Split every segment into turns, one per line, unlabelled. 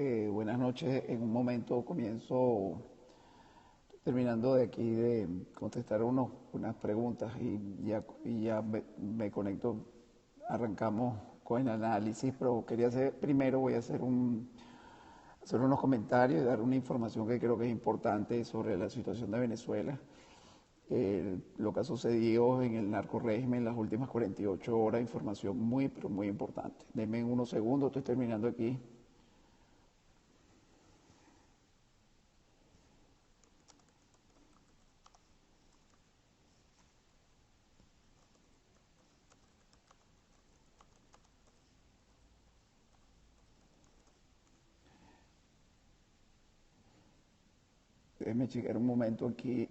Buenas noches. En un momento comienzo terminando de aquí de contestar unas preguntas y ya me conecto, arrancamos con el análisis, pero quería hacer, primero voy a hacer unos comentarios y dar una información que creo que es importante sobre la situación de Venezuela, lo que ha sucedido en el narcorrégimen en las últimas 48 horas, información muy, pero muy importante. Denme unos segundos, estoy terminando aquí. Déjeme checar un momento aquí.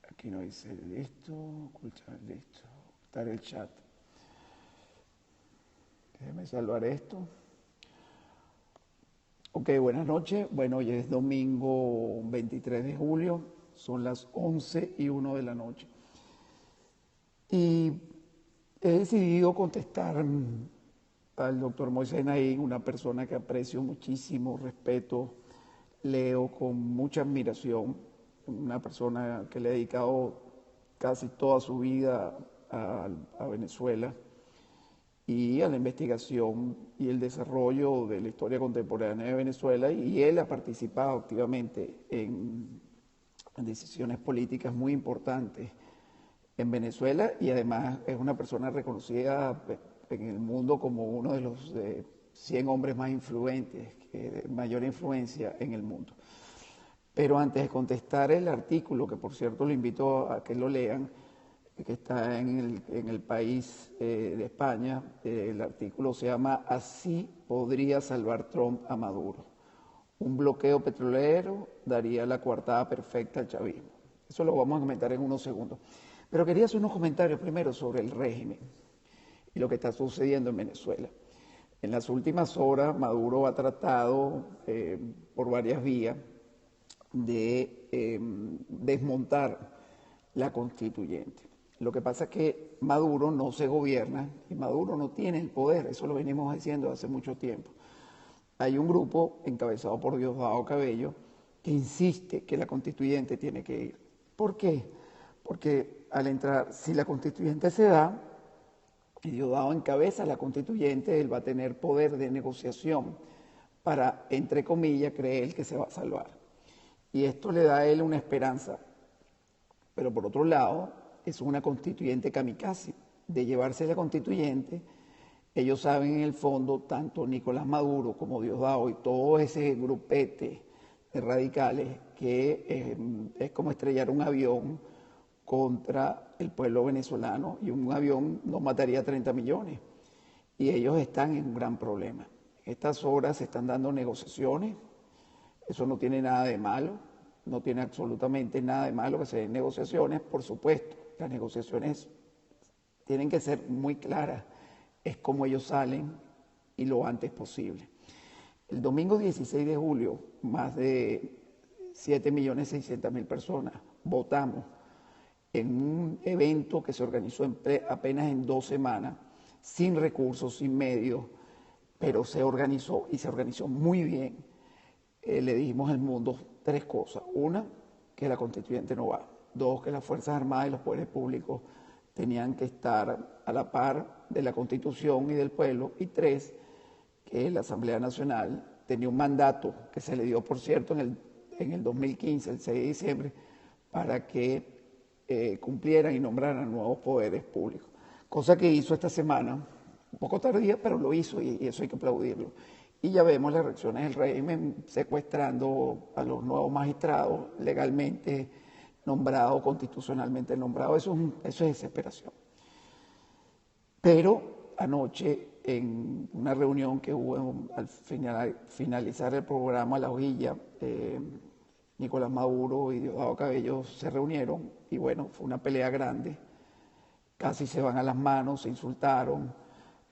Aquí no dice listo, ocultar listo, ocultar el chat. Déjeme salvar esto. Ok, buenas noches. Bueno, hoy es domingo 23 de julio, son las 11:01 de la noche. Y he decidido contestar al doctor Moisés Naín, una persona que aprecio muchísimo, respeto, leo con mucha admiración, una persona que le ha dedicado casi toda su vida a Venezuela y a la investigación y el desarrollo de la historia contemporánea de Venezuela, y él ha participado activamente en decisiones políticas muy importantes en Venezuela, y además es una persona reconocida en el mundo como uno de los 100 hombres más influyentes, de mayor influencia en el mundo. Pero antes de contestar el artículo, que por cierto lo invito a que lo lean, que está en el País de España, el artículo se llama "Así podría salvar Trump a Maduro. Un bloqueo petrolero daría la coartada perfecta al chavismo". Eso lo vamos a comentar en unos segundos. Pero quería hacer unos comentarios primero sobre el régimen y lo que está sucediendo en Venezuela. En las últimas horas, Maduro ha tratado por varias vías de desmontar la constituyente. Lo que pasa es que Maduro no se gobierna y Maduro no tiene el poder, eso lo venimos diciendo hace mucho tiempo. Hay un grupo encabezado por Diosdado Cabello que insiste que la constituyente tiene que ir. ¿Por qué? Porque al entrar, si la constituyente se da y Diosdado encabeza la constituyente, él va a tener poder de negociación para, entre comillas, creer que se va a salvar. Y esto le da a él una esperanza. Pero por otro lado, es una constituyente kamikaze. De llevarse la constituyente, ellos saben en el fondo, tanto Nicolás Maduro como Diosdado y todo ese grupete de radicales, que es como estrellar un avión contra el pueblo venezolano, y un avión no mataría 30 millones. Y ellos están en un gran problema. En estas horas se están dando negociaciones. Eso no tiene nada de malo, no tiene absolutamente nada de malo que se den negociaciones. Por supuesto, las negociaciones tienen que ser muy claras, es como ellos salen y lo antes posible. El domingo 16 de julio, más de 7.600.000 personas votamos en un evento que se organizó apenas en 2 semanas, sin recursos, sin medios, pero se organizó y se organizó muy bien. Le dijimos al mundo 3 cosas. Una, que la constituyente no va. 2, que las Fuerzas Armadas y los poderes públicos tenían que estar a la par de la Constitución y del pueblo. Y 3, que la Asamblea Nacional tenía un mandato que se le dio, por cierto, en el 2015, el 6 de diciembre, para que cumplieran y nombraran nuevos poderes públicos. Cosa que hizo esta semana, un poco tardía, pero lo hizo, y eso hay que aplaudirlo. Y ya vemos las reacciones del régimen secuestrando a los nuevos magistrados legalmente nombrados, constitucionalmente nombrados. Eso es desesperación. Pero anoche, en una reunión que hubo al finalizar el programa La Hojilla, Nicolás Maduro y Diosdado Cabello se reunieron y bueno, fue una pelea grande. Casi se van a las manos, se insultaron.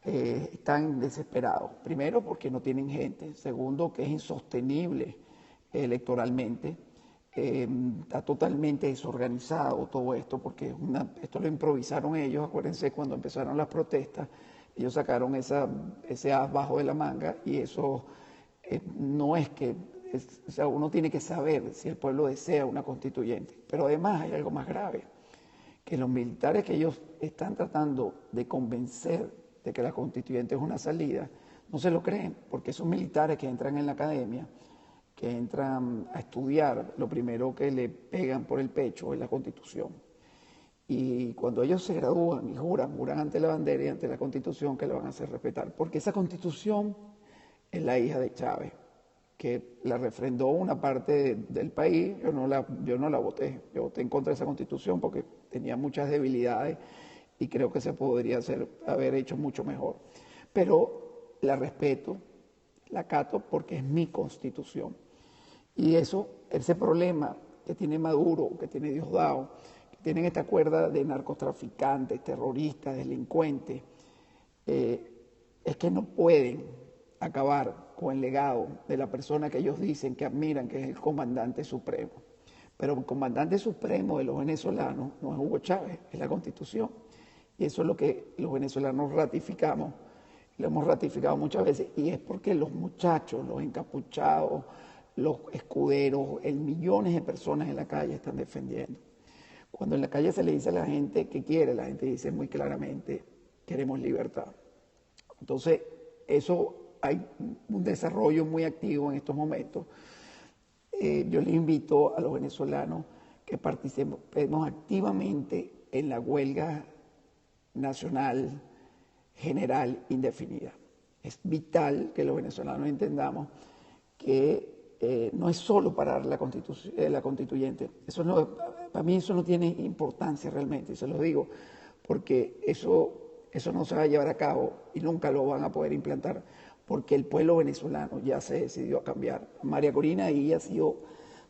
Están desesperados. Primero, porque no tienen gente. Segundo, que es insostenible electoralmente. Está totalmente desorganizado todo esto, porque esto lo improvisaron ellos. Acuérdense, cuando empezaron las protestas, ellos sacaron ese as bajo de la manga, y eso no es que, o sea, uno tiene que saber si el pueblo desea una constituyente, pero además hay algo más grave, que los militares que ellos están tratando de convencer de que la constituyente es una salida, no se lo creen, porque esos militares que entran en la academia, que entran a estudiar, lo primero que le pegan por el pecho es la Constitución. Y cuando ellos se gradúan y juran ante la bandera y ante la Constitución que la van a hacer respetar, porque esa Constitución es la hija de Chávez, que la refrendó una parte del país. Yo no la voté, yo voté en contra de esa Constitución porque tenía muchas debilidades y creo que se podría haber hecho mucho mejor. Pero la respeto, la acato porque es mi Constitución. Y ese problema que tiene Maduro, que tiene Diosdado, que tienen esta cuerda de narcotraficantes, terroristas, delincuentes, es que no pueden acabar con el legado de la persona que ellos dicen que admiran, que es el comandante supremo. Pero el comandante supremo de los venezolanos no es Hugo Chávez, es la Constitución. Y eso es lo que los venezolanos ratificamos, lo hemos ratificado muchas veces, y es porque los muchachos, los encapuchados, los escuderos, millones de personas en la calle están defendiendo. Cuando en la calle se le dice a la gente que quiere, la gente dice muy claramente, queremos libertad. Entonces, hay un desarrollo muy activo en estos momentos. Yo les invito a los venezolanos que participemos activamente en la huelga nacional general indefinida. Es vital que los venezolanos entendamos que no es solo parar la constituyente. Para mí eso no tiene importancia realmente, y se lo digo, porque eso no se va a llevar a cabo y nunca lo van a poder implantar, porque el pueblo venezolano ya se decidió a cambiar. María Corina ahí ha sido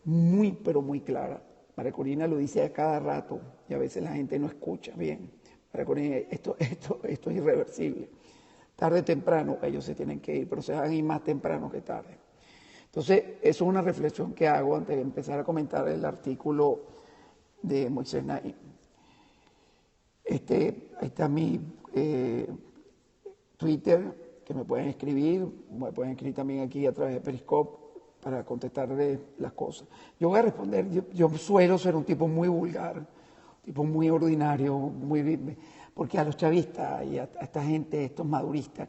muy, pero muy clara. María Corina lo dice a cada rato y a veces la gente no escucha bien. María Corina, esto es irreversible. Tarde o temprano ellos se tienen que ir, pero se van a ir más temprano que tarde. Entonces, eso es una reflexión que hago antes de empezar a comentar el artículo de Moisés Naim. Ahí está mi Twitter, que me pueden escribir también aquí a través de Periscope para contestarle las cosas. Yo voy a responder, yo suelo ser un tipo muy vulgar, un tipo muy ordinario, porque a los chavistas y a esta gente, estos maduristas,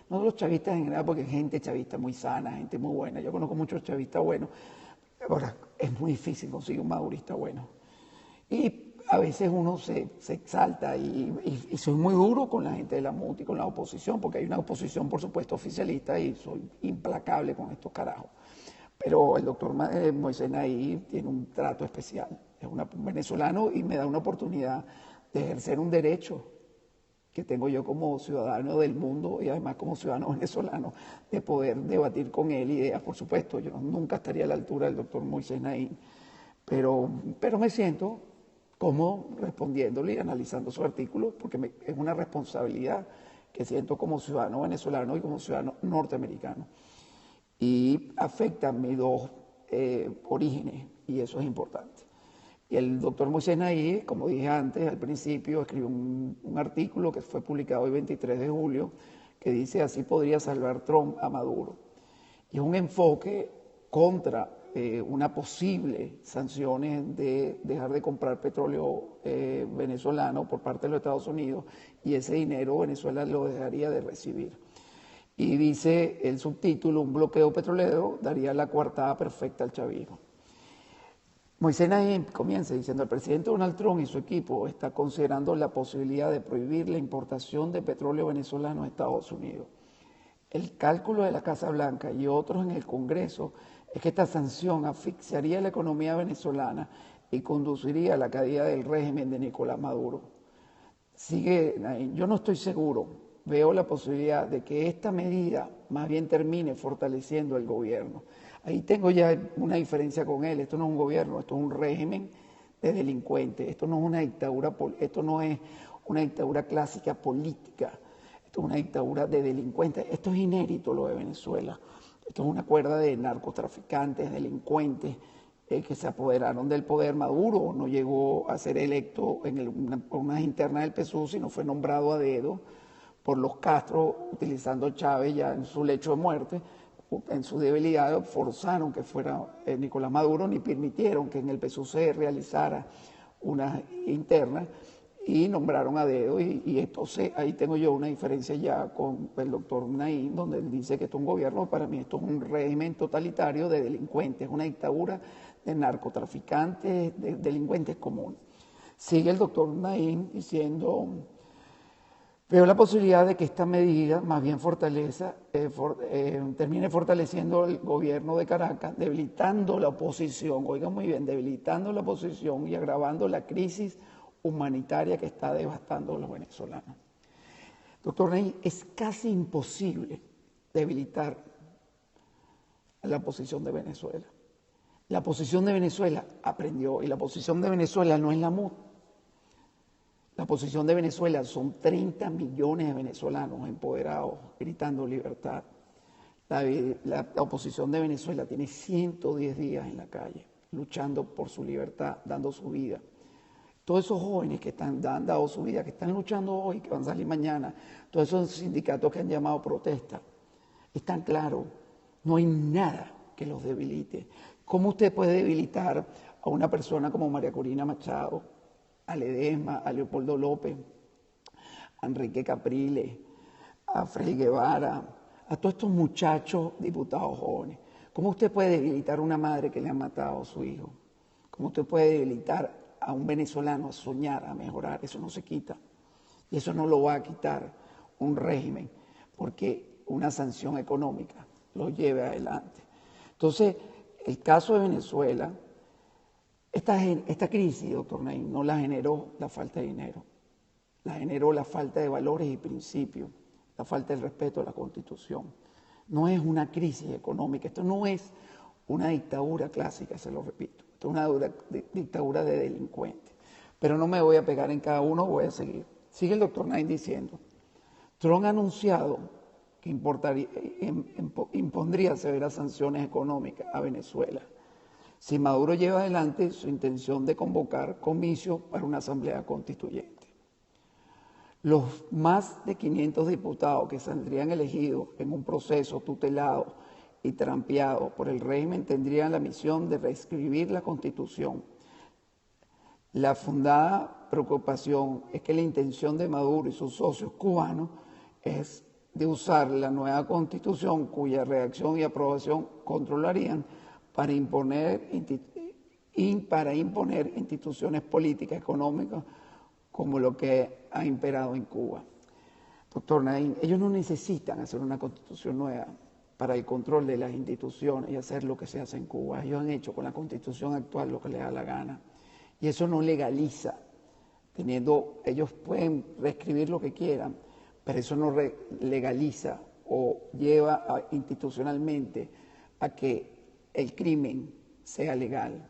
no los chavistas en general, porque hay gente chavista muy sana, gente muy buena, yo conozco muchos chavistas buenos, ahora es muy difícil conseguir un madurista bueno. Y a veces uno se exalta y soy muy duro con la gente de la MUT y con la oposición, porque hay una oposición, por supuesto, oficialista y soy implacable con estos carajos. Pero el doctor Moisés Naim tiene un trato especial. Es un venezolano y me da una oportunidad de ejercer un derecho que tengo yo como ciudadano del mundo y además como ciudadano venezolano, de poder debatir con él ideas. Por supuesto, yo nunca estaría a la altura del doctor Moisés Naim, pero me siento como respondiéndole y analizando su artículo, porque es una responsabilidad que siento como ciudadano venezolano y como ciudadano norteamericano. Y afecta mis dos orígenes, y eso es importante. Y el doctor Moisés Naim, como dije antes, al principio, escribió un artículo que fue publicado el 23 de julio, que dice: así podría salvar Trump a Maduro. Y es un enfoque contra una posible sanciones de dejar de comprar petróleo venezolano por parte de los Estados Unidos, y ese dinero Venezuela lo dejaría de recibir. Y dice el subtítulo: un bloqueo petrolero daría la coartada perfecta al chavismo. Moisés Naim comienza diciendo: el presidente Donald Trump y su equipo está considerando la posibilidad de prohibir la importación de petróleo venezolano a Estados Unidos. El cálculo de la Casa Blanca y otros en el Congreso es que esta sanción asfixiaría la economía venezolana y conduciría a la caída del régimen de Nicolás Maduro. Sigue Naim: yo no estoy seguro, veo la posibilidad de que esta medida más bien termine fortaleciendo el gobierno. Ahí tengo ya una diferencia con él. Esto no es un gobierno, esto es un régimen de delincuentes. Esto no es una dictadura clásica política. Esto es una dictadura de delincuentes. Esto es inédito, lo de Venezuela. Esto es una cuerda de narcotraficantes, delincuentes que se apoderaron del poder. Maduro no llegó a ser electo por unas internas del PSUV, sino fue nombrado a dedo por los Castro, utilizando a Chávez ya en su lecho de muerte. en su debilidad forzaron que fuera Nicolás Maduro, ni permitieron que en el PSUC realizara una interna y nombraron a dedo. Y entonces ahí tengo yo una diferencia ya con el doctor Naim, donde él dice que esto es un gobierno, para mí esto es un régimen totalitario de delincuentes, una dictadura de narcotraficantes, de delincuentes comunes. Sigue el doctor Naim diciendo: veo la posibilidad de que esta medida más bien termine fortaleciendo el gobierno de Caracas, debilitando la oposición, oigan muy bien, debilitando la oposición y agravando la crisis humanitaria que está devastando a los venezolanos. Doctor Naim, es casi imposible debilitar la oposición de Venezuela. La oposición de Venezuela aprendió, y la oposición de Venezuela no es la MUD. La oposición de Venezuela son 30 millones de venezolanos empoderados, gritando libertad. La oposición de Venezuela tiene 110 días en la calle, luchando por su libertad, dando su vida. Todos esos jóvenes que han dado su vida, que están luchando hoy, que van a salir mañana, todos esos sindicatos que han llamado protesta, están claros, no hay nada que los debilite. ¿Cómo usted puede debilitar a una persona como María Corina Machado, a Ledesma, a Leopoldo López, a Enrique Capriles, a Freddy Guevara, a todos estos muchachos diputados jóvenes? ¿Cómo usted puede debilitar a una madre que le ha matado a su hijo? ¿Cómo usted puede debilitar a un venezolano a soñar, a mejorar? Eso no se quita. Y eso no lo va a quitar un régimen, porque una sanción económica lo lleve adelante. Entonces, el caso de Venezuela, esta crisis, doctor Naim, no la generó la falta de dinero, la generó la falta de valores y principios, la falta del respeto a la Constitución. No es una crisis económica, esto no es una dictadura clásica, se lo repito, esto es una dictadura de delincuentes. Pero no me voy a pegar en cada uno, voy a seguir. Sigue el doctor Naim diciendo: Trump ha anunciado que impondría severas sanciones económicas a Venezuela si Maduro lleva adelante su intención de convocar comicios para una asamblea constituyente. Los más de 500 diputados que saldrían elegidos en un proceso tutelado y trampeado por el régimen tendrían la misión de reescribir la Constitución. La fundada preocupación es que la intención de Maduro y sus socios cubanos es de usar la nueva Constitución, cuya redacción y aprobación controlarían para imponer instituciones políticas, económicas, como lo que ha imperado en Cuba. Doctor Naim, ellos no necesitan hacer una Constitución nueva para el control de las instituciones y hacer lo que se hace en Cuba. Ellos han hecho con la Constitución actual lo que les da la gana. Y eso no legaliza, ellos pueden reescribir lo que quieran, pero eso no legaliza o lleva institucionalmente a que el crimen sea legal,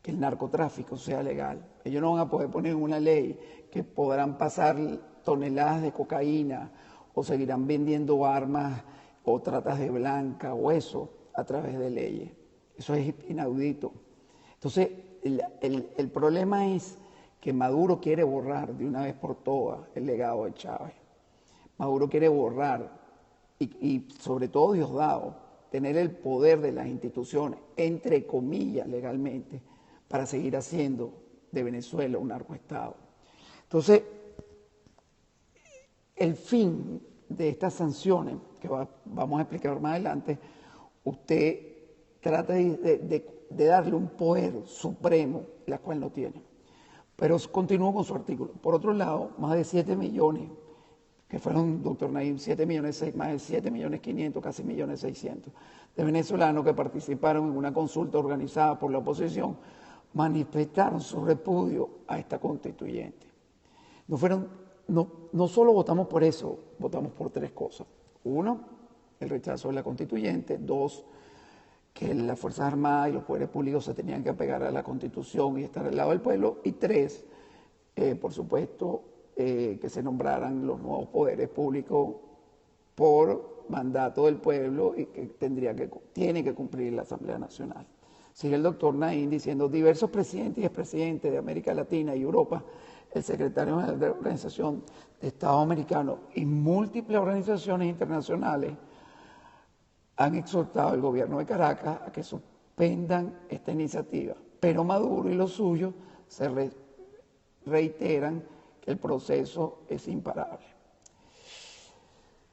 que el narcotráfico sea legal. Ellos no van a poder poner una ley que podrán pasar toneladas de cocaína o seguirán vendiendo armas o tratas de blanca o eso a través de leyes. Eso es inaudito. Entonces, el problema es que Maduro quiere borrar de una vez por todas el legado de Chávez. Maduro quiere borrar y sobre todo Diosdado, tener el poder de las instituciones, entre comillas, legalmente, para seguir haciendo de Venezuela un narcoestado. Entonces, el fin de estas sanciones, que vamos a explicar más adelante, usted trata de darle un poder supremo, la cual no tiene. Pero continúo con su artículo. Por otro lado, más de 7 millones, que fueron, doctor Naim, 7 millones, más de 7 millones 500, casi 1.600.000 de venezolanos que participaron en una consulta organizada por la oposición, manifestaron su repudio a esta constituyente. No solo votamos por eso, votamos por 3 cosas. 1, el rechazo de la constituyente. 2, que las Fuerzas Armadas y los poderes públicos se tenían que apegar a la Constitución y estar al lado del pueblo. Y 3, por supuesto, que se nombraran los nuevos poderes públicos por mandato del pueblo y que tiene que cumplir la Asamblea Nacional. Sigue el doctor Naim diciendo: diversos presidentes y expresidentes de América Latina y Europa, el secretario de la Organización de Estados Americanos y múltiples organizaciones internacionales han exhortado al gobierno de Caracas a que suspendan esta iniciativa, pero Maduro y los suyos se reiteran que el proceso es imparable.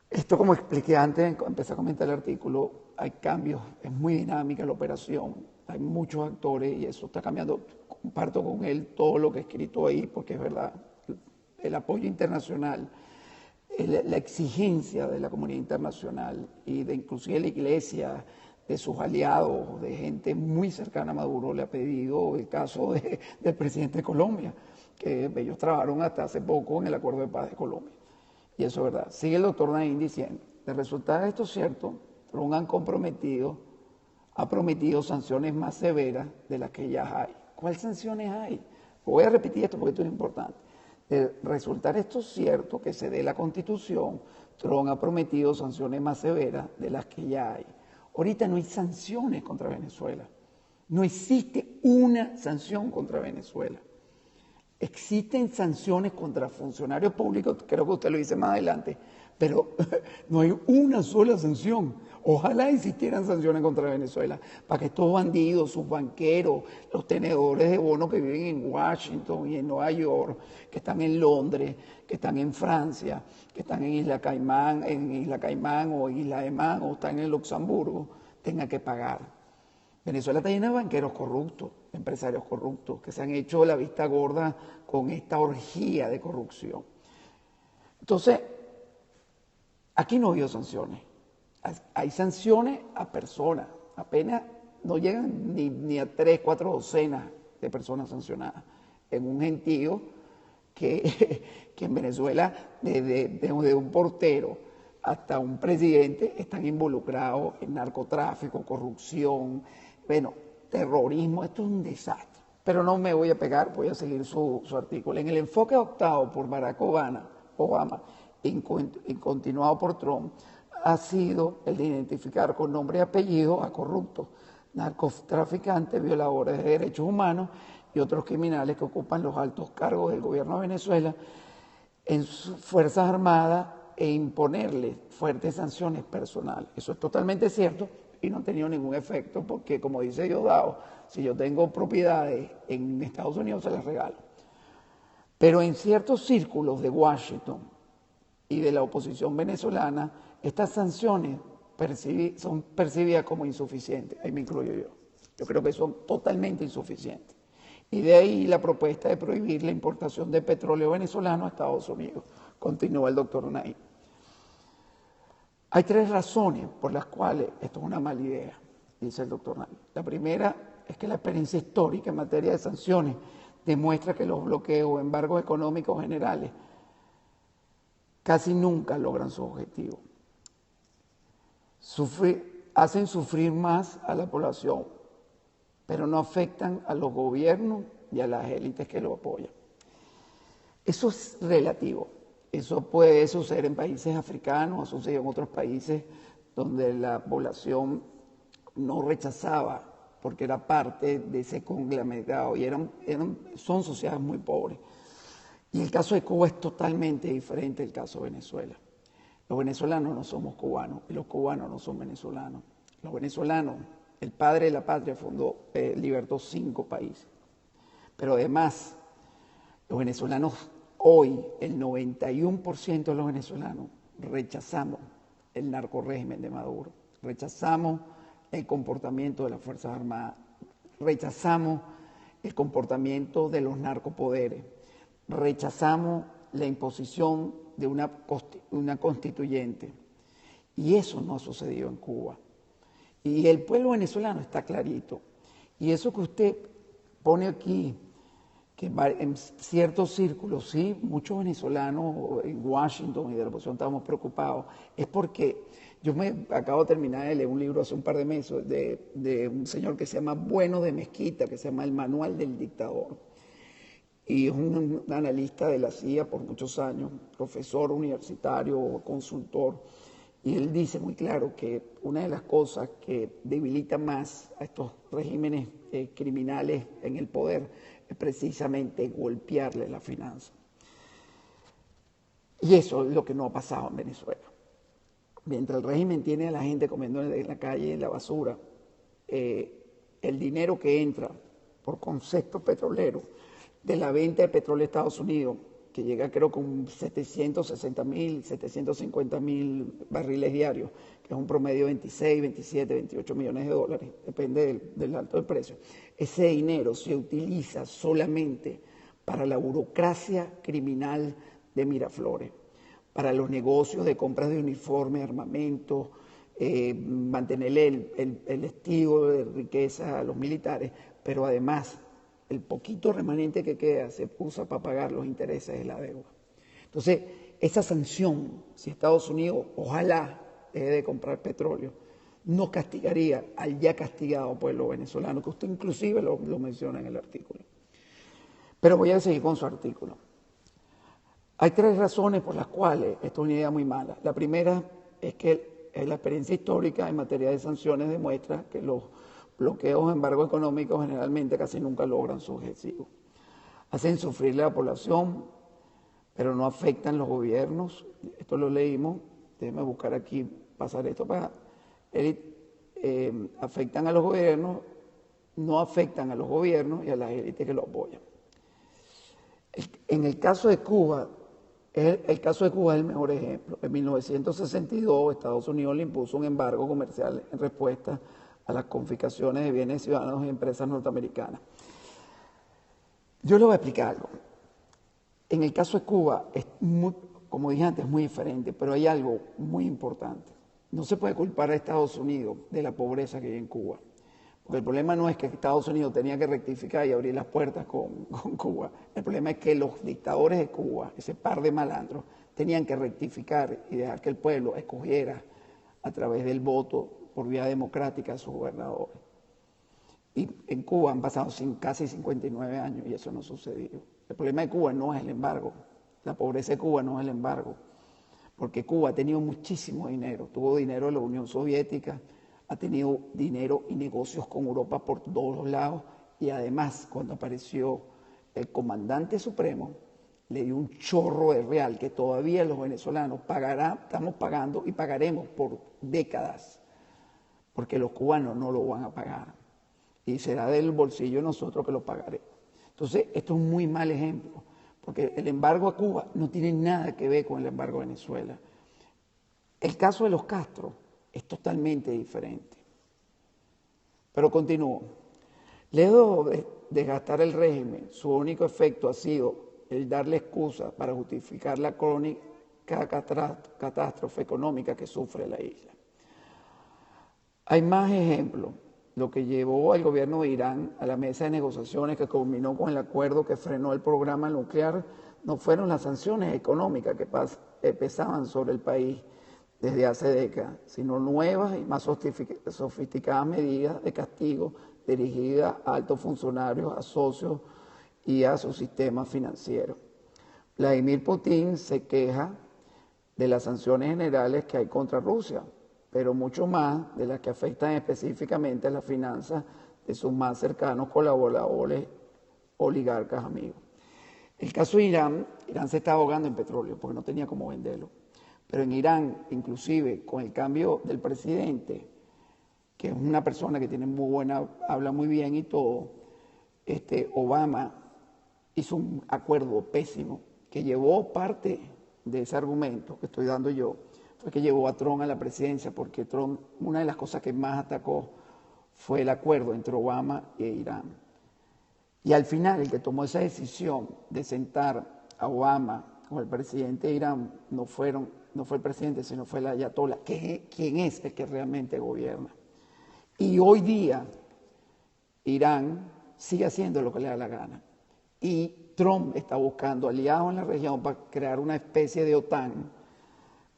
Esto, como expliqué antes, empecé a comentar el artículo, hay cambios, es muy dinámica la operación, hay muchos actores y eso está cambiando. Comparto con él todo lo que he escrito ahí, porque es verdad, el apoyo internacional, la exigencia de la comunidad internacional y de inclusive la iglesia, de sus aliados, de gente muy cercana a Maduro, le ha pedido el caso del presidente de Colombia, que ellos trabajaron hasta hace poco en el Acuerdo de Paz de Colombia. Y eso es verdad. Sigue el doctor Naim diciendo, de resultar de esto cierto, Trump ha prometido sanciones más severas de las que ya hay. ¿Cuáles sanciones hay? Voy a repetir esto porque esto es importante. De resultar esto cierto, que se dé la Constitución, Trump ha prometido sanciones más severas de las que ya hay. Ahorita no hay sanciones contra Venezuela. No existe una sanción contra Venezuela. Existen sanciones contra funcionarios públicos, creo que usted lo dice más adelante, pero no hay una sola sanción. Ojalá existieran sanciones contra Venezuela, para que estos bandidos, sus banqueros, los tenedores de bonos que viven en Washington y en Nueva York, que están en Londres, que están en Francia, que están en Isla Caimán o Isla de Man o están en Luxemburgo, tengan que pagar. Venezuela está llena de banqueros corruptos, empresarios corruptos, que se han hecho la vista gorda con esta orgía de corrupción. Entonces, aquí no ha habido sanciones. Hay sanciones a personas, apenas no llegan ni a 3, 4 docenas de personas sancionadas, en un gentío que en Venezuela, desde un portero hasta un presidente, están involucrados en narcotráfico, corrupción, bueno, terrorismo. Esto es un desastre. Pero no me voy a pegar, voy a seguir su artículo. En el enfoque adoptado por Barack Obama y continuado por Trump, ha sido el de identificar con nombre y apellido a corruptos, narcotraficantes, violadores de derechos humanos y otros criminales que ocupan los altos cargos del gobierno de Venezuela en sus Fuerzas Armadas e imponerles fuertes sanciones personales. Eso es totalmente cierto y no ha tenido ningún efecto porque, como dice Diosdado, si yo tengo propiedades en Estados Unidos se las regalo. Pero en ciertos círculos de Washington y de la oposición venezolana, estas sanciones son percibidas como insuficientes. Ahí me incluyo yo. Yo creo que son totalmente insuficientes. Y de ahí la propuesta de prohibir la importación de petróleo venezolano a Estados Unidos. Continúa el doctor Naim. Hay 3 razones por las cuales esto es una mala idea, dice el doctor Naim. La primera es que la experiencia histórica en materia de sanciones demuestra que los bloqueos o embargos económicos generales casi nunca logran su objetivo. Hacen sufrir más a la población, pero no afectan a los gobiernos y a las élites que lo apoyan. Eso es relativo. Eso puede suceder en países africanos, ha sucedido en otros países donde la población no rechazaba porque era parte de ese conglomerado y son sociedades muy pobres. Y el caso de Cuba es totalmente diferente del caso de Venezuela. Los venezolanos no somos cubanos y los cubanos no son venezolanos. Los venezolanos, el padre de la patria libertó 5 países. Pero además, los venezolanos hoy, el 91% de los venezolanos rechazamos el narcorrégimen de Maduro, rechazamos el comportamiento de las Fuerzas Armadas, rechazamos el comportamiento de los narcopoderes, rechazamos la imposición de una constituyente. Y eso no ha sucedido en Cuba. Y el pueblo venezolano está clarito. Y eso que usted pone aquí, que en ciertos círculos, sí, muchos venezolanos en Washington y de la oposición estábamos preocupados, es porque yo me acabo de terminar de leer un libro hace un par de meses de un señor que se llama Bueno de Mezquita, que se llama El Manual del Dictador. Y es un analista de la CIA por muchos años, profesor universitario, consultor, y él dice muy claro que una de las cosas que debilita más a estos regímenes criminales en el poder es precisamente golpearle la finanza. Y eso es lo que no ha pasado en Venezuela. mientras el régimen tiene a la gente comiendo en la calle, en la basura, el dinero que entra por concepto petrolero de la venta de petróleo a Estados Unidos, que llega creo con 760.000, 750.000 barriles diarios, que es un promedio de 26, 27, 28 millones de dólares, depende del alto del precio. Ese dinero se utiliza solamente para la burocracia criminal de Miraflores, para los negocios de compras de uniformes, armamento, mantenerle el estilo de riqueza a los militares, pero además el poquito remanente que queda se usa para pagar los intereses de la deuda. Entonces, esa sanción, si Estados Unidos ojalá deje de comprar petróleo, no castigaría al ya castigado pueblo venezolano, que usted inclusive lo menciona en el artículo. Pero voy a seguir con su artículo. Hay 3 razones por las cuales esto es una idea muy mala. La primera es que la experiencia histórica en materia de sanciones demuestra que los bloqueos o embargos económicos generalmente casi nunca logran su objetivo. Hacen sufrir a la población, pero no afectan los gobiernos. Esto lo leímos, déjeme buscar aquí, pasar esto para... afectan a los gobiernos, no afectan a los gobiernos y a las élites que lo apoyan. En el caso de Cuba, el caso de Cuba es el mejor ejemplo. En 1962, Estados Unidos le impuso un embargo comercial en respuesta a las confiscaciones de bienes ciudadanos y empresas norteamericanas. Yo le voy a explicar algo. En el caso de Cuba, como dije antes, es muy diferente, pero hay algo muy importante. No se puede culpar a Estados Unidos de la pobreza que hay en Cuba. Porque el problema no es que Estados Unidos tenía que rectificar y abrir las puertas con Cuba. El problema es que los dictadores de Cuba, ese par de malandros, tenían que rectificar y dejar que el pueblo escogiera a través del voto por vía democrática a sus gobernadores. Y en Cuba han pasado casi 59 años y eso no ha sucedido. El problema de Cuba no es el embargo. La pobreza de Cuba no es el embargo. Porque Cuba ha tenido muchísimo dinero. Tuvo dinero de la Unión Soviética, ha tenido dinero y negocios con Europa por todos los lados y además cuando apareció el comandante supremo le dio un chorro de real que todavía los venezolanos estamos pagando y pagaremos por décadas porque los cubanos no lo van a pagar y será del bolsillo de nosotros que lo pagaremos. Entonces esto es un muy mal ejemplo porque el embargo a Cuba no tiene nada que ver con el embargo a Venezuela. El caso de los Castro es totalmente diferente. Pero continúo. Lejos de desgastar el régimen, su único efecto ha sido el darle excusa para justificar la crónica catástrofe económica que sufre la isla. Hay más ejemplos. Lo que llevó al gobierno de Irán a la mesa de negociaciones que culminó con el acuerdo que frenó el programa nuclear no fueron las sanciones económicas que pesaban sobre el país desde hace décadas, sino nuevas y más sofisticadas medidas de castigo dirigidas a altos funcionarios, a socios y a su sistema financiero. Vladimir Putin se queja de las sanciones generales que hay contra Rusia, pero mucho más de las que afectan específicamente a las finanzas de sus más cercanos colaboradores, oligarcas, amigos. El caso de Irán se está ahogando en petróleo porque no tenía cómo venderlo. Pero en Irán, inclusive con el cambio del presidente, que es una persona que tiene habla muy bien y todo, Obama hizo un acuerdo pésimo que llevó parte de ese argumento que estoy dando yo, fue que llevó a Trump a la presidencia, porque Trump, una de las cosas que más atacó fue el acuerdo entre Obama e Irán. Y al final, el que tomó esa decisión de sentar a Obama con el presidente de Irán no fue el presidente, sino fue el ayatolá, quien es el que realmente gobierna. Y hoy día, Irán sigue haciendo lo que le da la gana. Y Trump está buscando aliados en la región para crear una especie de OTAN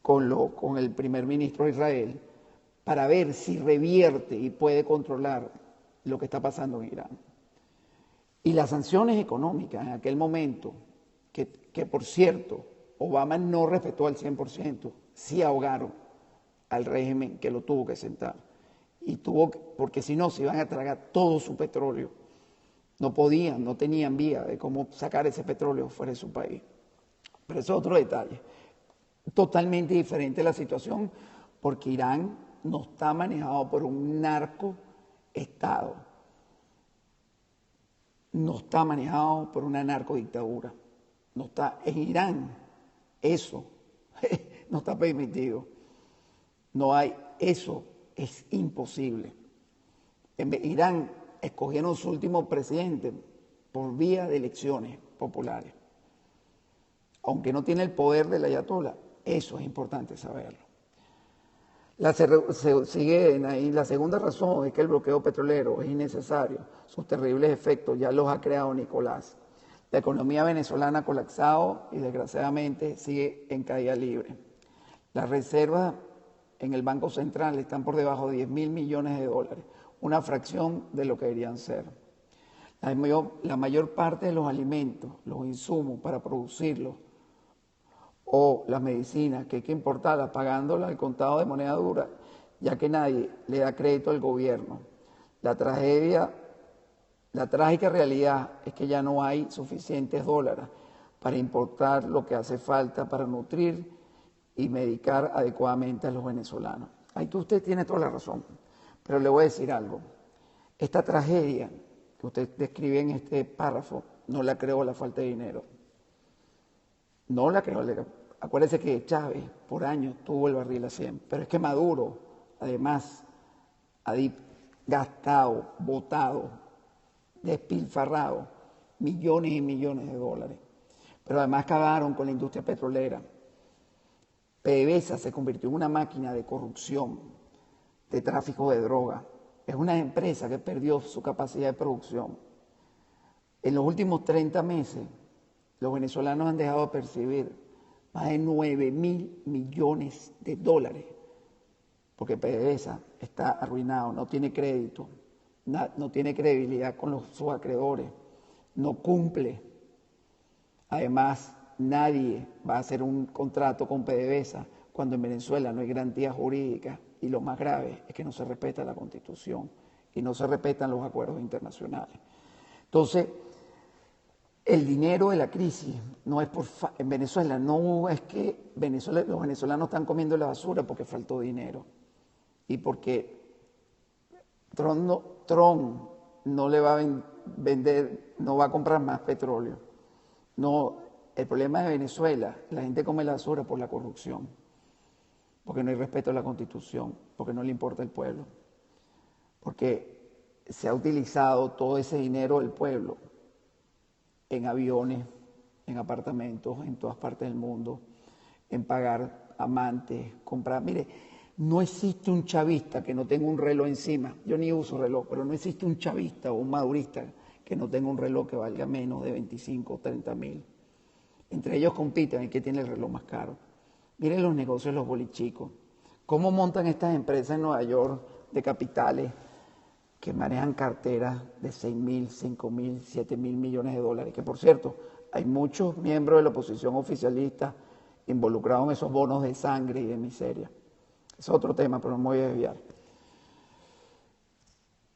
con el primer ministro de Israel para ver si revierte y puede controlar lo que está pasando en Irán. Y las sanciones económicas en aquel momento, que por cierto, Obama no respetó al 100%, sí ahogaron al régimen que lo tuvo que sentar. Porque si no, se iban a tragar todo su petróleo. No podían, no tenían vía de cómo sacar ese petróleo fuera de su país. Pero eso es otro detalle. Totalmente diferente la situación, porque Irán no está manejado por un narcoestado, no está manejado por una narcodictadura, no está en Irán, eso no está permitido, no hay, eso es imposible. En Irán escogieron su último presidente por vía de elecciones populares. Aunque no tiene el poder del ayatolá, eso es importante saberlo. Sigue ahí, la segunda razón es que el bloqueo petrolero es innecesario. Sus terribles efectos ya los ha creado Nicolás. La economía venezolana ha colapsado y desgraciadamente sigue en caída libre. Las reservas en el Banco Central están por debajo de 10.000 millones de dólares, una fracción de lo que deberían ser. La mayor parte de los alimentos, los insumos para producirlos, o las medicinas que hay que importarlas pagándolas al contado de moneda dura, ya que nadie le da crédito al gobierno. La trágica realidad es que ya no hay suficientes dólares para importar lo que hace falta para nutrir y medicar adecuadamente a los venezolanos. Ahí usted tiene toda la razón, pero le voy a decir algo. Esta tragedia que usted describe en este párrafo no la creó la falta de dinero. No la creó. Acuérdese que Chávez por años tuvo el barril a 100, pero es que Maduro, además, ha gastado, botado, despilfarrado millones y millones de dólares. Pero además acabaron con la industria petrolera. PDVSA se convirtió en una máquina de corrupción, de tráfico de droga. Es una empresa que perdió su capacidad de producción. En los últimos 30 meses, los venezolanos han dejado de percibir más de 9.000 millones de dólares, porque PDVSA está arruinado, no tiene crédito, no tiene credibilidad con sus acreedores, no cumple. Además, nadie va a hacer un contrato con PDVSA cuando en Venezuela no hay garantía jurídica y lo más grave es que no se respeta la Constitución y no se respetan los acuerdos internacionales. Entonces, el dinero de la crisis no es en Venezuela, no es que los venezolanos están comiendo la basura porque faltó dinero y porque Trump no le va a vender, no va a comprar más petróleo. No, el problema de Venezuela, la gente come la basura por la corrupción, porque no hay respeto a la Constitución, porque no le importa el pueblo, porque se ha utilizado todo ese dinero del pueblo en aviones, en apartamentos, en todas partes del mundo, en pagar amantes, comprar. Mire, no existe un chavista que no tenga un reloj encima. Yo ni uso reloj, pero no existe un chavista o un madurista que no tenga un reloj que valga menos de 25 o 30 mil. Entre ellos compiten el que tiene el reloj más caro. Miren los negocios de los bolichicos. ¿Cómo montan estas empresas en Nueva York de capitales que manejan carteras de 6.000, 5.000, 7.000 millones de dólares? Que por cierto, hay muchos miembros de la oposición oficialista involucrados en esos bonos de sangre y de miseria. Es otro tema, pero no me voy a desviar.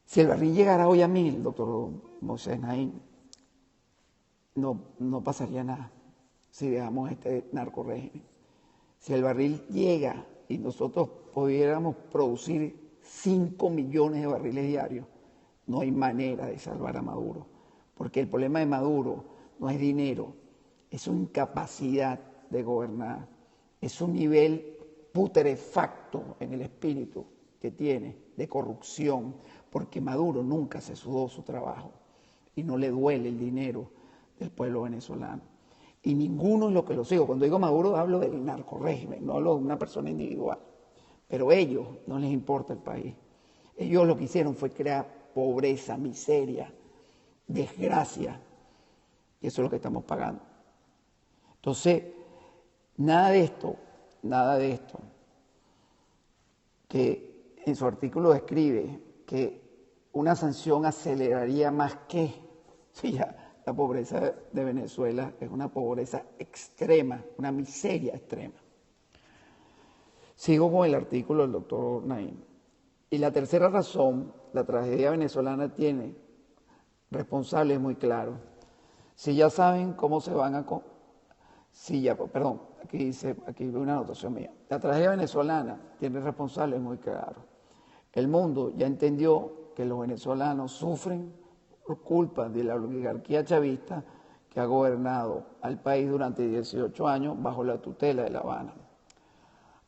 Si el barril llegara hoy a 1.000, doctor Moisés Naín, no pasaría nada si dejamos este narcorégimen. Si el barril llega y nosotros pudiéramos producir 5 millones de barriles diarios, no hay manera de salvar a Maduro, porque el problema de Maduro no es dinero, es su incapacidad de gobernar, es su nivel putrefacto en el espíritu que tiene de corrupción, porque Maduro nunca se sudó su trabajo y no le duele el dinero del pueblo venezolano. Y ninguno es lo que lo sigo. Cuando digo Maduro hablo del narcorrégimen, no hablo de una persona individual. Pero a ellos no les importa el país. Ellos lo que hicieron fue crear pobreza, miseria, desgracia. Y eso es lo que estamos pagando. Entonces, nada de esto, que en su artículo describe que una sanción aceleraría más que, sí, ya, la pobreza de Venezuela es una pobreza extrema, una miseria extrema. Sigo con el artículo del doctor Naín. Y la tercera razón, la tragedia venezolana tiene responsables muy claros. Si ya saben cómo se van a... aquí veo una anotación mía. La tragedia venezolana tiene responsables muy claros. El mundo ya entendió que los venezolanos sufren por culpa de la oligarquía chavista que ha gobernado al país durante 18 años bajo la tutela de La Habana.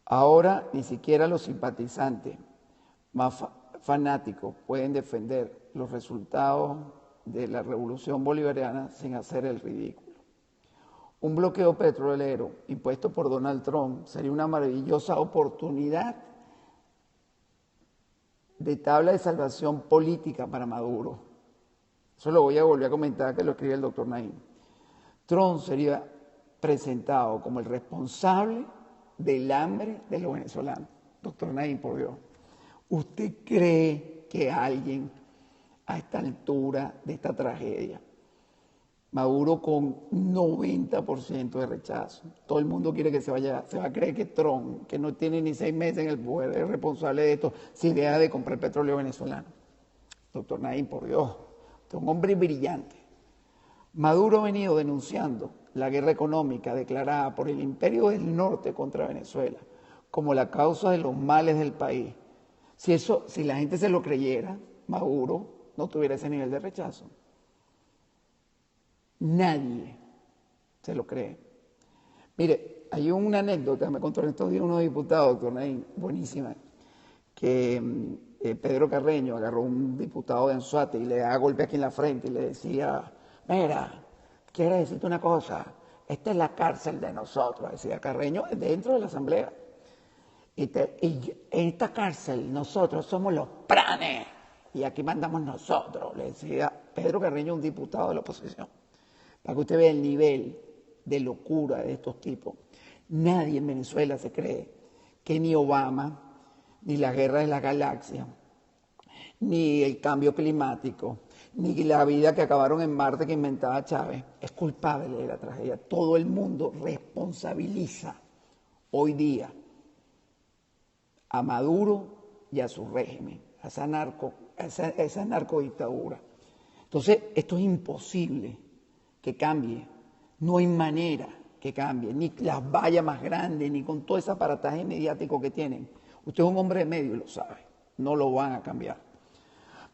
Ahora ni siquiera los simpatizantes más fanáticos pueden defender los resultados de la revolución bolivariana sin hacer el ridículo. Un bloqueo petrolero impuesto por Donald Trump sería una maravillosa oportunidad de tabla de salvación política para Maduro. Eso lo voy a volver a comentar, que lo escribe el doctor Naim. Trump sería presentado como el responsable del hambre de los venezolanos. Doctor Naim, por Dios. ¿Usted cree que alguien a esta altura de esta tragedia, Maduro con 90% de rechazo, todo el mundo quiere que se vaya, se va a creer que Trump, que no tiene ni 6 meses en el poder, es responsable de esto, si deja de comprar petróleo venezolano? Doctor Naim, por Dios, usted es un hombre brillante. Maduro ha venido denunciando la guerra económica declarada por el Imperio del Norte contra Venezuela como la causa de los males del país. Si la gente se lo creyera, Maduro no tuviera ese nivel de rechazo. Nadie se lo cree. Mire, hay una anécdota, me contó en estos días unos diputados, doctor Naim, buenísima, que Pedro Carreño agarró a un diputado de Anzoátegui y le da golpe aquí en la frente y le decía: mira, quiero decirte una cosa, esta es la cárcel de nosotros, decía Carreño dentro de la asamblea. Y en esta cárcel nosotros somos los pranes y aquí mandamos nosotros, le decía Pedro Carreño, un diputado de la oposición. Para que usted vea el nivel de locura de estos tipos. Nadie en Venezuela se cree que ni Obama, ni la guerra de la galaxia, ni el cambio climático, ni la vida que acabaron en Marte que inventaba Chávez es culpable de la tragedia. Todo el mundo responsabiliza hoy día a Maduro y a su régimen, a esa narcodictadura. Entonces, esto es imposible que cambie. No hay manera que cambie, ni las vallas más grandes, ni con todo ese aparataje mediático que tienen. Usted es un hombre de medio y lo sabe, no lo van a cambiar.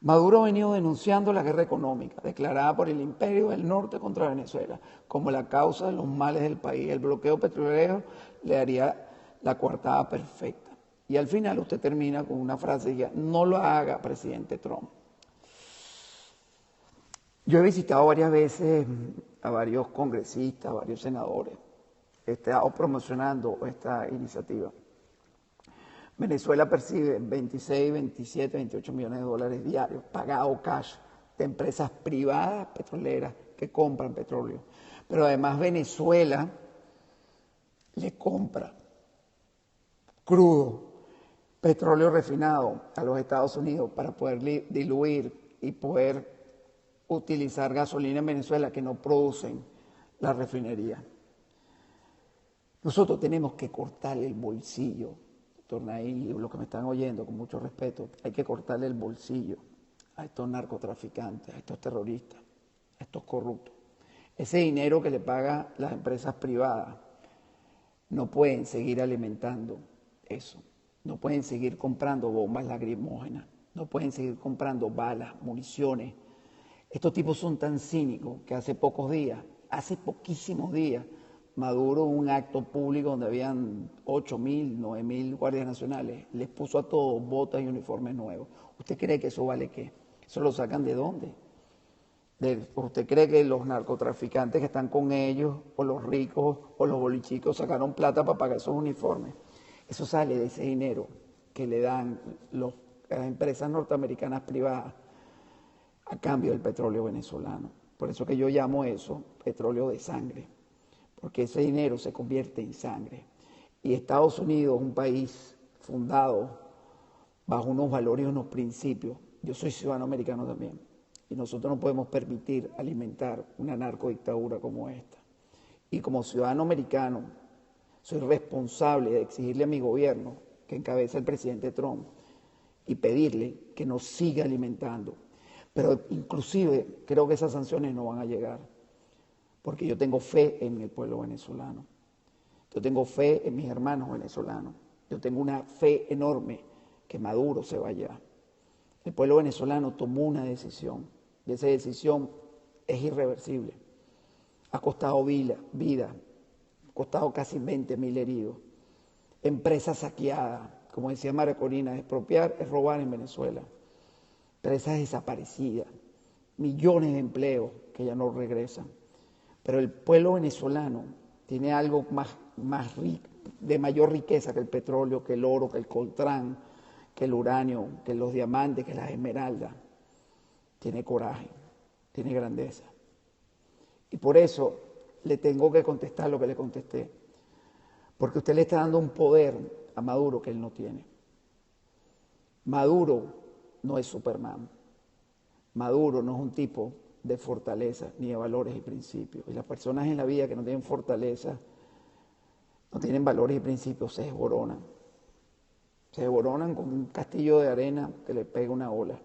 Maduro ha venido denunciando la guerra económica declarada por el Imperio del Norte contra Venezuela como la causa de los males del país. El bloqueo petrolero le daría la coartada perfecta. Y al final usted termina con una frase y dice: no lo haga, presidente Trump. Yo he visitado varias veces a varios congresistas, a varios senadores. He estado promocionando esta iniciativa. Venezuela percibe 26, 27, 28 millones de dólares diarios pagados cash de empresas privadas petroleras que compran petróleo. Pero además Venezuela le compra crudo, petróleo refinado a los Estados Unidos para poder diluir y poder utilizar gasolina en Venezuela que no producen la refinería. Nosotros tenemos que cortarle el bolsillo, doctor Naim, y los que me están oyendo con mucho respeto, hay que cortarle el bolsillo a estos narcotraficantes, a estos terroristas, a estos corruptos. Ese dinero que le pagan las empresas privadas, no pueden seguir alimentando eso. No pueden seguir comprando bombas lacrimógenas, no pueden seguir comprando balas, municiones. Estos tipos son tan cínicos que hace poquísimos días, Maduro, en un acto público donde habían 8.000, 9.000 guardias nacionales, les puso a todos botas y uniformes nuevos. ¿Usted cree que eso vale qué? ¿Eso lo sacan de dónde? ¿Usted cree que los narcotraficantes que están con ellos, o los ricos, o los bolichicos, sacaron plata para pagar esos uniformes? Eso sale de ese dinero que le dan las empresas norteamericanas privadas a cambio del petróleo venezolano. Por eso que yo llamo eso petróleo de sangre, porque ese dinero se convierte en sangre. Y Estados Unidos, un país fundado bajo unos valores y unos principios. Yo soy ciudadano americano también, y nosotros no podemos permitir alimentar una narcodictadura como esta. Y como ciudadano americano, soy responsable de exigirle a mi gobierno, que encabeza el presidente Trump, y pedirle que nos siga alimentando. Pero inclusive creo que esas sanciones no van a llegar, porque yo tengo fe en el pueblo venezolano. Yo tengo fe en mis hermanos venezolanos. Yo tengo una fe enorme que Maduro se vaya. El pueblo venezolano tomó una decisión y esa decisión es irreversible. Ha costado vida, ha costado casi 20.000 heridos. Empresas saqueadas, como decía María Corina, expropiar es robar en Venezuela. Empresas desaparecidas, millones de empleos que ya no regresan. Pero el pueblo venezolano tiene algo más rico, de mayor riqueza que el petróleo, que el oro, que el coltrán, que el uranio, que los diamantes, que las esmeraldas. Tiene coraje, tiene grandeza. Y por eso le tengo que contestar lo que le contesté. Porque usted le está dando un poder a Maduro que él no tiene. Maduro no es Superman. Maduro no es un tipo de fortaleza, ni de valores y principios. Y las personas en la vida que no tienen fortaleza, no tienen valores y principios, se desboronan. Se desboronan con un castillo de arena que le pega una ola.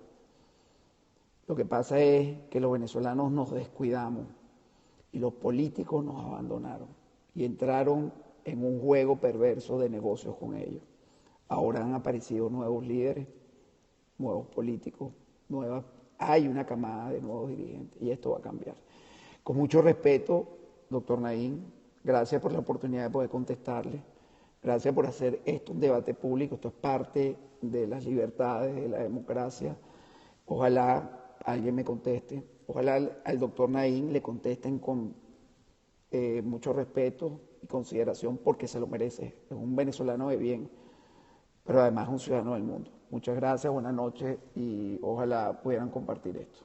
Lo que pasa es que los venezolanos nos descuidamos y los políticos nos abandonaron y entraron en un juego perverso de negocios con ellos. Ahora han aparecido nuevos líderes, nuevos políticos, hay una camada de nuevos dirigentes y esto va a cambiar. Con mucho respeto, doctor Naim, gracias por la oportunidad de poder contestarle. Gracias por hacer esto un debate público. Esto es parte de las libertades, de la democracia. Ojalá alguien me conteste. Ojalá al doctor Naim le contesten con mucho respeto y consideración porque se lo merece. Es un venezolano de bien, pero además un ciudadano del mundo. Muchas gracias, buenas noches y ojalá pudieran compartir esto.